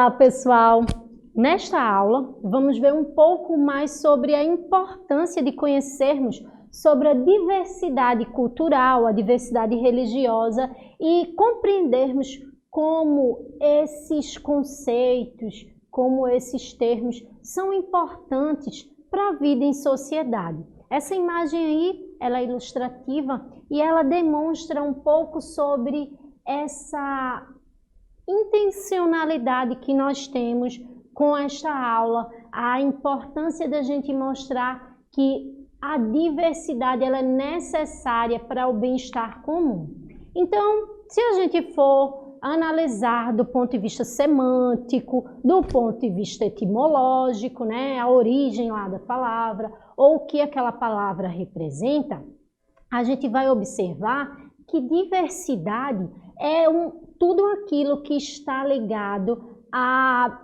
Olá, pessoal! Nesta aula, vamos ver um pouco mais sobre a importância de conhecermos sobre a diversidade cultural, a diversidade religiosa e compreendermos como esses conceitos, como esses termos são importantes para a vida em sociedade. Essa imagem aí, ela é ilustrativa e ela demonstra um pouco sobre essa intencionalidade que nós temos com esta aula, a importância da gente mostrar que a diversidade ela é necessária para o bem-estar comum. Então, se a gente for analisar do ponto de vista semântico, do ponto de vista etimológico, né, a origem lá da palavra, ou o que aquela palavra representa, a gente vai observar que diversidade é tudo aquilo que está ligado a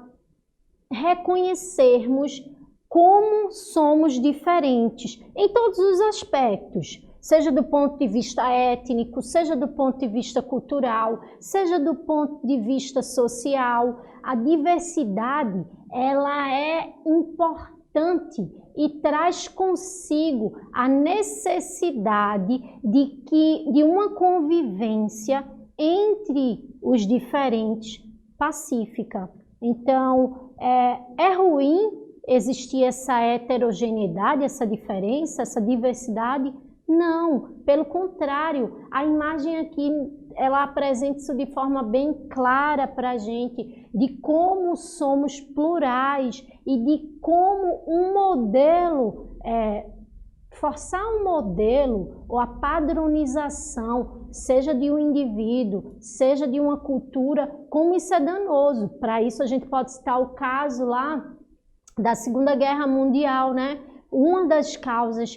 reconhecermos como somos diferentes em todos os aspectos, seja do ponto de vista étnico, seja do ponto de vista cultural, seja do ponto de vista social. A diversidade, ela é importante e traz consigo a necessidade de uma convivência entre os diferentes pacífica. Então, é ruim existir essa heterogeneidade, essa diferença, essa diversidade? Não, pelo contrário, a imagem aqui, ela apresenta isso de forma bem clara para a gente, de como somos plurais e de como um modelo, forçar um modelo ou a padronização, seja de um indivíduo, seja de uma cultura, como isso é danoso. Para isso a gente pode citar o caso lá da Segunda Guerra Mundial, né? Uma das causas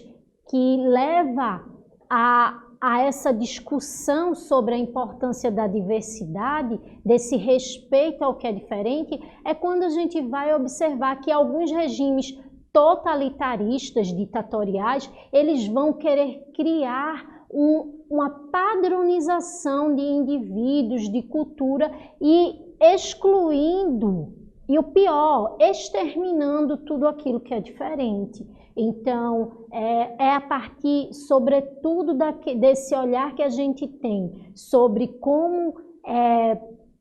que leva a essa discussão sobre a importância da diversidade, desse respeito ao que é diferente, é quando a gente vai observar que alguns regimes totalitaristas, ditatoriais, eles vão querer criar uma padronização de indivíduos, de cultura e excluindo, e o pior, exterminando tudo aquilo que é diferente. Então, é a partir, sobretudo, desse olhar que a gente tem sobre como é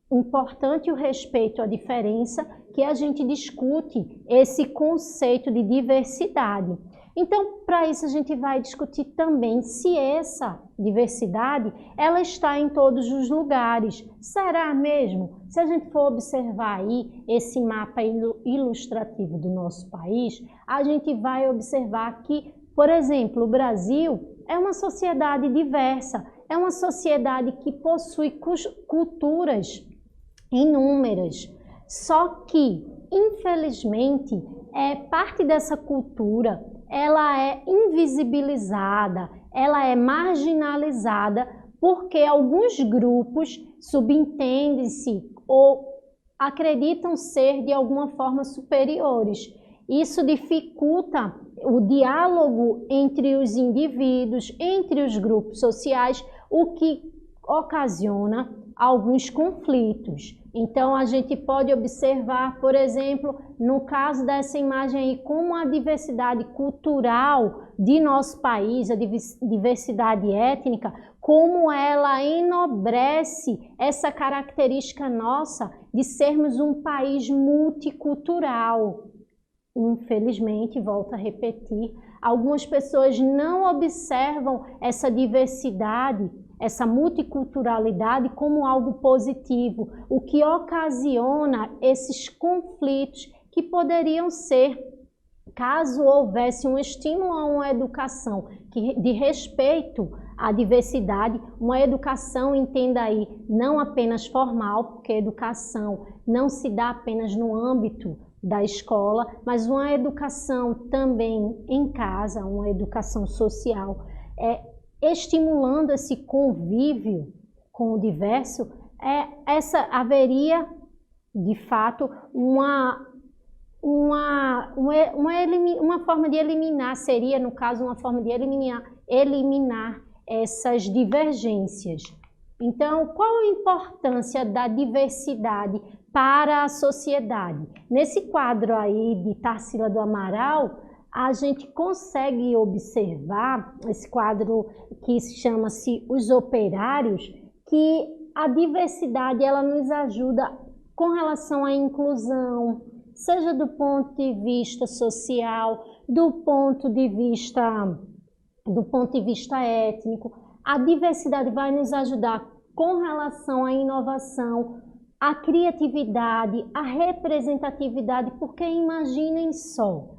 importante o respeito à diferença, que a gente discute esse conceito de diversidade. Então, para isso a gente vai discutir também se essa diversidade, ela está em todos os lugares. Será mesmo? Se a gente for observar aí esse mapa ilustrativo do nosso país, a gente vai observar que, por exemplo, o Brasil é uma sociedade diversa, é uma sociedade que possui culturas inúmeras. Só que, infelizmente, parte dessa cultura ela é invisibilizada, ela é marginalizada porque alguns grupos subentendem-se ou acreditam ser de alguma forma superiores. Isso dificulta o diálogo entre os indivíduos, entre os grupos sociais, o que ocasiona alguns conflitos. Então, a gente pode observar, por exemplo, no caso dessa imagem aí, como a diversidade cultural de nosso país, a diversidade étnica, como ela enobrece essa característica nossa de sermos um país multicultural. Infelizmente, volto a repetir, algumas pessoas não observam essa diversidade, essa multiculturalidade como algo positivo, o que ocasiona esses conflitos que poderiam ser, caso houvesse um estímulo a uma educação de respeito à diversidade, uma educação, entenda aí, não apenas formal, porque a educação não se dá apenas no âmbito da escola, mas uma educação também em casa, uma educação social, estimulando esse convívio com o diverso, haveria, de fato, uma forma de eliminar, seria, no caso, uma forma de eliminar essas divergências. Então, qual a importância da diversidade para a sociedade? Nesse quadro aí de Tarsila do Amaral, a gente consegue observar, esse quadro que chama-se Os Operários, que a diversidade ela nos ajuda com relação à inclusão, seja do ponto de vista social, do ponto de vista étnico. A diversidade vai nos ajudar com relação à inovação, à criatividade, à representatividade, porque imaginem só,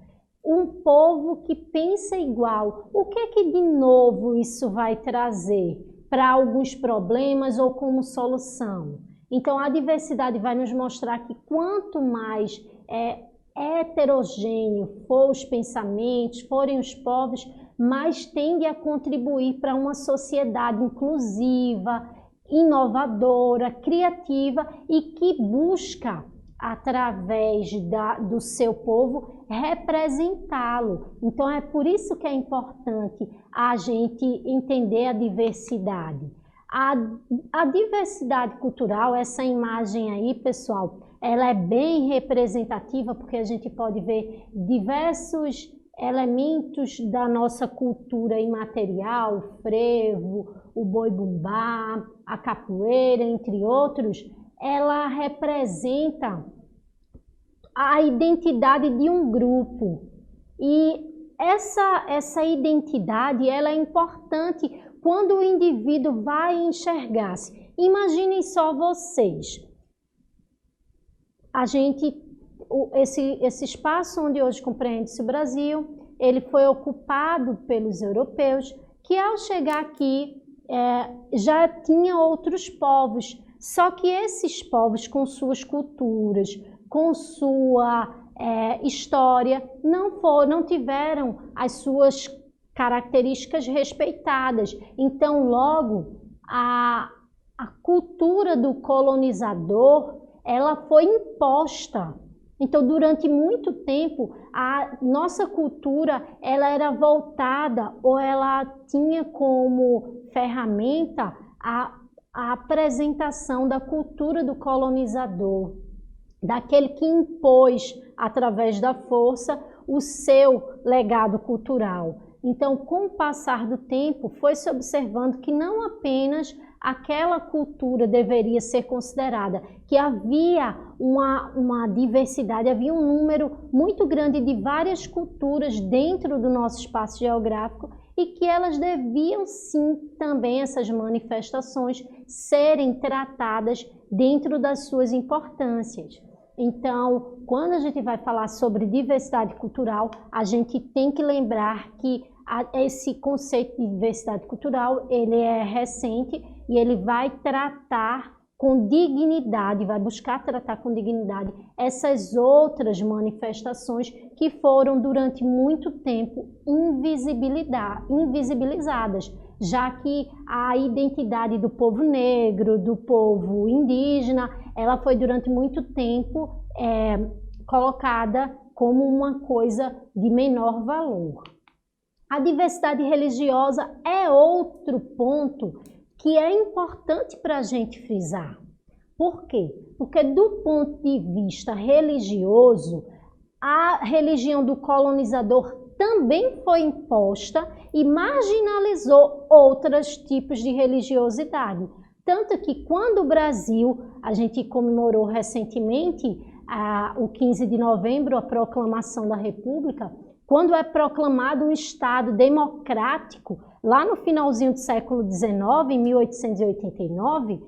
um povo que pensa igual, o que é que de novo isso vai trazer para alguns problemas ou como solução? Então, a diversidade vai nos mostrar que quanto mais heterogêneo for os pensamentos, forem os povos, mais tende a contribuir para uma sociedade inclusiva, inovadora, criativa e que busca, através do seu povo, representá-lo. Então, é por isso que é importante a gente entender a diversidade. A diversidade cultural, essa imagem aí, pessoal, ela é bem representativa porque a gente pode ver diversos elementos da nossa cultura imaterial, o frevo, o boi-bumbá, a capoeira, entre outros. Ela representa a identidade de um grupo e essa identidade ela é importante quando o indivíduo vai enxergar-se. Imaginem só vocês, esse espaço onde hoje compreende-se o Brasil, ele foi ocupado pelos europeus, que ao chegar aqui já tinha outros povos, só que esses povos com suas culturas, com sua história, não tiveram as suas características respeitadas. Então, logo, a cultura do colonizador, ela foi imposta. Então, durante muito tempo, a nossa cultura, ela era voltada, ou ela tinha como ferramenta a apresentação da cultura do colonizador, daquele que impôs, através da força, o seu legado cultural. Então, com o passar do tempo, foi-se observando que não apenas aquela cultura deveria ser considerada, que havia uma diversidade, havia um número muito grande de várias culturas dentro do nosso espaço geográfico e que elas deviam sim também, essas manifestações, serem tratadas dentro das suas importâncias. Então, quando a gente vai falar sobre diversidade cultural, a gente tem que lembrar que esse conceito de diversidade cultural, ele é recente e ele vai tratar com dignidade, vai buscar tratar com dignidade essas outras manifestações que foram durante muito tempo invisibilizadas, já que a identidade do povo negro, do povo indígena, ela foi durante muito tempo colocada como uma coisa de menor valor. A diversidade religiosa é outro ponto que é importante para a gente frisar. Por quê? Porque do ponto de vista religioso, a religião do colonizador também foi imposta e marginalizou outros tipos de religiosidade. Tanto que quando o Brasil, a gente comemorou recentemente o 15 de novembro, a proclamação da República, quando é proclamado um Estado democrático, lá no finalzinho do século XIX, em 1889,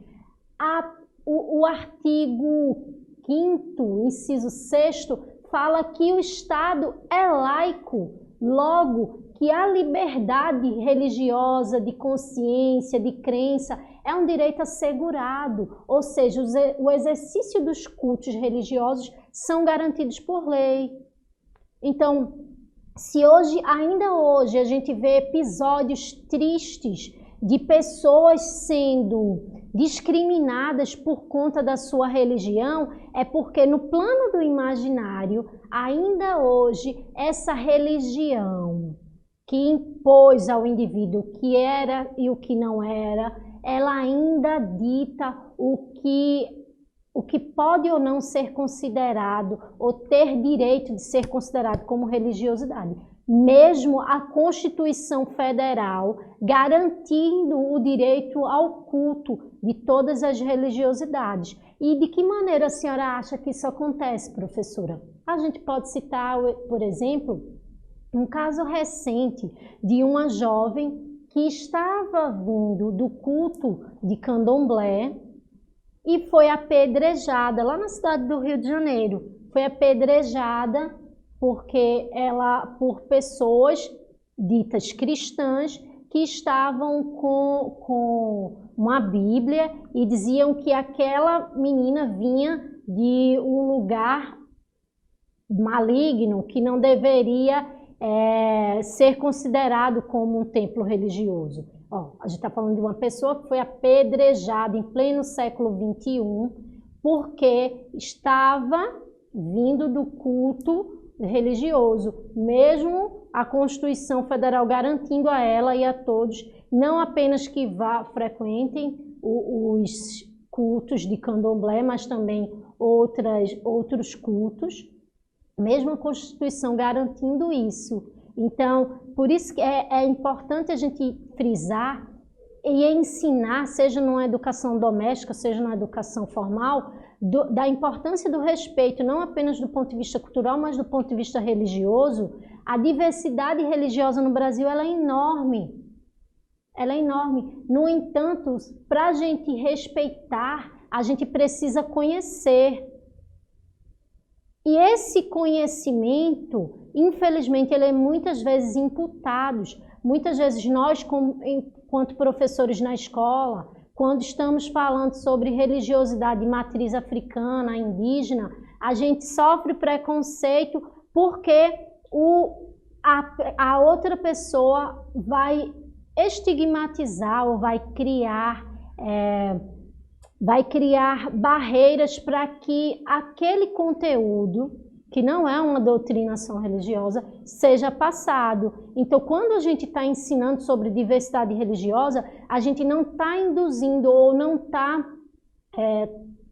o artigo 5º, inciso 6º, fala que o Estado é laico, logo que a liberdade religiosa, de consciência, de crença, é um direito assegurado, ou seja, o exercício dos cultos religiosos são garantidos por lei. Então, se ainda hoje, a gente vê episódios tristes de pessoas sendo discriminadas por conta da sua religião, é porque no plano do imaginário, ainda hoje, essa religião que impôs ao indivíduo o que era e o que não era, ela ainda dita o que pode ou não ser considerado, ou ter direito de ser considerado como religiosidade. Mesmo a Constituição Federal garantindo o direito ao culto de todas as religiosidades. E de que maneira a senhora acha que isso acontece, professora? A gente pode citar, por exemplo, um caso recente de uma jovem que estava vindo do culto de Candomblé e foi apedrejada lá na cidade do Rio de Janeiro. Foi apedrejada por pessoas ditas cristãs que estavam com uma Bíblia e diziam que aquela menina vinha de um lugar maligno que não deveria ser considerado como um templo religioso. A gente está falando de uma pessoa que foi apedrejada em pleno século XXI porque estava vindo do culto religioso, mesmo a Constituição Federal garantindo a ela e a todos, não apenas que frequentem os cultos de Candomblé, mas também outros cultos, mesmo a Constituição garantindo isso. Então, por isso que é importante a gente frisar e ensinar, seja numa educação doméstica, seja na educação formal, da importância do respeito, não apenas do ponto de vista cultural, mas do ponto de vista religioso. A diversidade religiosa no Brasil ela é enorme. Ela é enorme. No entanto, para a gente respeitar, a gente precisa conhecer. E esse conhecimento, infelizmente, ele é muitas vezes imputado. Muitas vezes nós, enquanto professores na escola, quando estamos falando sobre religiosidade de matriz africana, indígena, a gente sofre preconceito porque a outra pessoa vai estigmatizar ou vai criar barreiras para que aquele conteúdo, que não é uma doutrinação religiosa, seja passado. Então, quando a gente está ensinando sobre diversidade religiosa, a gente não está induzindo ou não está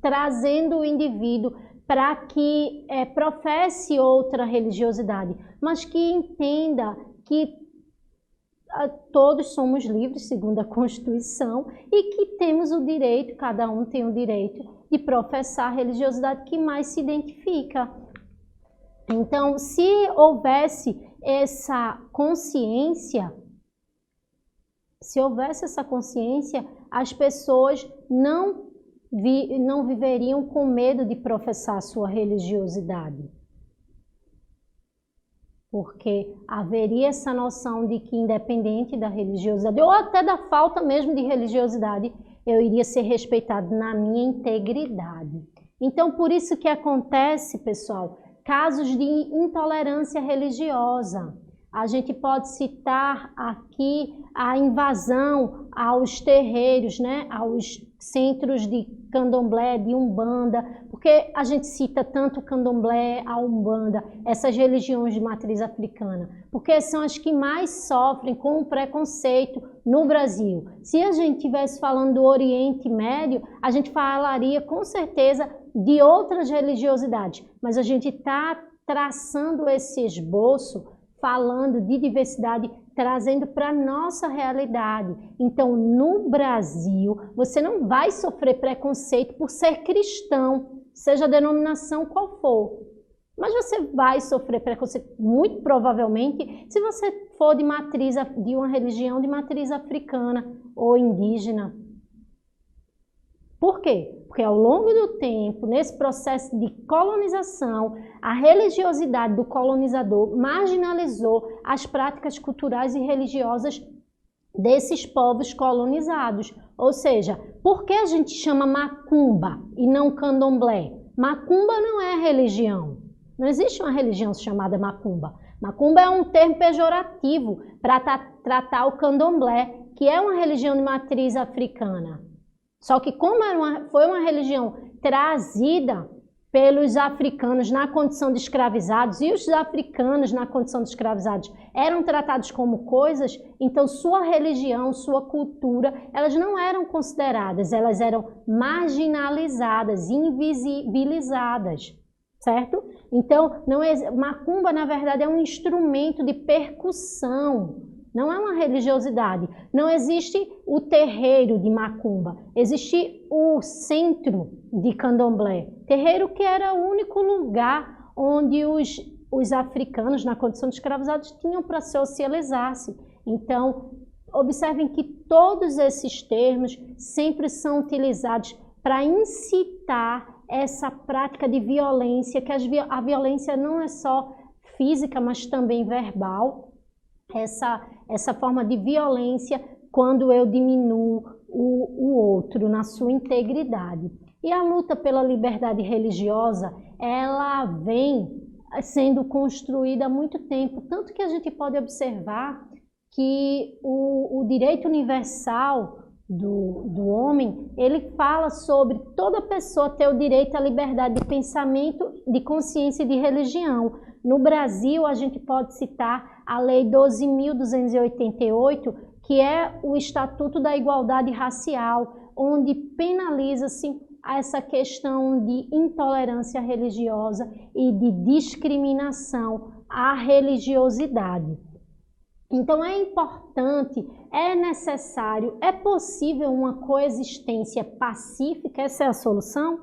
trazendo o indivíduo para que professe outra religiosidade, mas que entenda que todos somos livres, segundo a Constituição, e que temos o direito, cada um tem o direito de professar a religiosidade que mais se identifica. Então, se houvesse essa consciência, as pessoas não viveriam com medo de professar sua religiosidade. Porque haveria essa noção de que, independente da religiosidade, ou até da falta mesmo de religiosidade, eu iria ser respeitado na minha integridade. Então, por isso que acontece, pessoal, casos de intolerância religiosa. A gente pode citar aqui a invasão aos terreiros, né, aos centros de candomblé, de umbanda, porque a gente cita tanto o candomblé, a umbanda, essas religiões de matriz africana, porque são as que mais sofrem com o preconceito no Brasil. Se a gente estivesse falando do Oriente Médio, a gente falaria com certeza de outras religiosidades, mas a gente está traçando esse esboço falando de diversidade, trazendo para a nossa realidade. Então, no Brasil, você não vai sofrer preconceito por ser cristão, seja a denominação qual for. Mas você vai sofrer preconceito, muito provavelmente, se você for de uma religião de matriz africana ou indígena. Por quê? Porque ao longo do tempo, nesse processo de colonização, a religiosidade do colonizador marginalizou as práticas culturais e religiosas desses povos colonizados. Ou seja, por que a gente chama macumba e não candomblé? Macumba não é religião. Não existe uma religião chamada macumba. Macumba é um termo pejorativo para tratar o candomblé, que é uma religião de matriz africana. Só que como foi uma religião trazida pelos africanos na condição de escravizados, e os africanos na condição de escravizados eram tratados como coisas, então sua religião, sua cultura, elas não eram consideradas, elas eram marginalizadas, invisibilizadas, certo? Então, macumba, na verdade, é um instrumento de percussão, não é uma religiosidade. Não existe o terreiro de macumba, existe o centro de candomblé. Terreiro que era o único lugar onde os africanos, na condição de escravizados, tinham para socializar-se. Então, observem que todos esses termos sempre são utilizados para incitar essa prática de violência, que a violência não é só física, mas também verbal. Essa forma de violência quando eu diminuo o outro na sua integridade. E a luta pela liberdade religiosa, ela vem sendo construída há muito tempo, tanto que a gente pode observar que o direito universal do homem, ele fala sobre toda pessoa ter o direito à liberdade de pensamento, de consciência e de religião. No Brasil, a gente pode citar a Lei 12.288, que é o Estatuto da Igualdade Racial, onde penaliza-se essa questão de intolerância religiosa e de discriminação à religiosidade. Então é importante, é necessário, é possível uma coexistência pacífica, essa é a solução?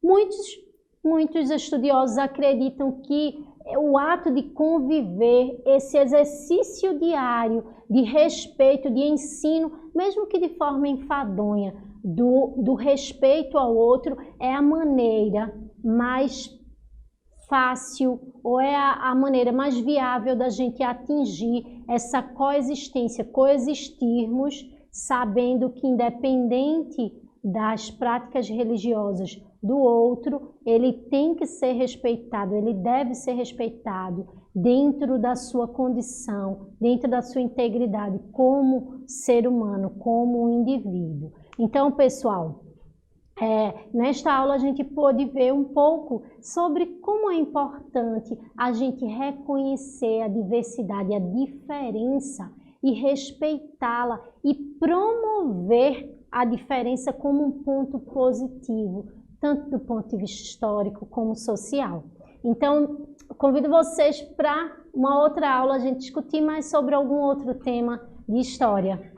Muitos estudiosos acreditam que o ato de conviver, esse exercício diário de respeito, de ensino, mesmo que de forma enfadonha, do respeito ao outro, é a maneira mais fácil ou é a maneira mais viável da gente atingir essa coexistência, coexistirmos sabendo que independente das práticas religiosas do outro, ele tem que ser respeitado, ele deve ser respeitado dentro da sua condição, dentro da sua integridade como ser humano, como um indivíduo. Então, pessoal, nesta aula a gente pôde ver um pouco sobre como é importante a gente reconhecer a diversidade, a diferença e respeitá-la e promover a diferença como um ponto positivo, tanto do ponto de vista histórico como social. Então, convido vocês para uma outra aula a gente discutir mais sobre algum outro tema de história.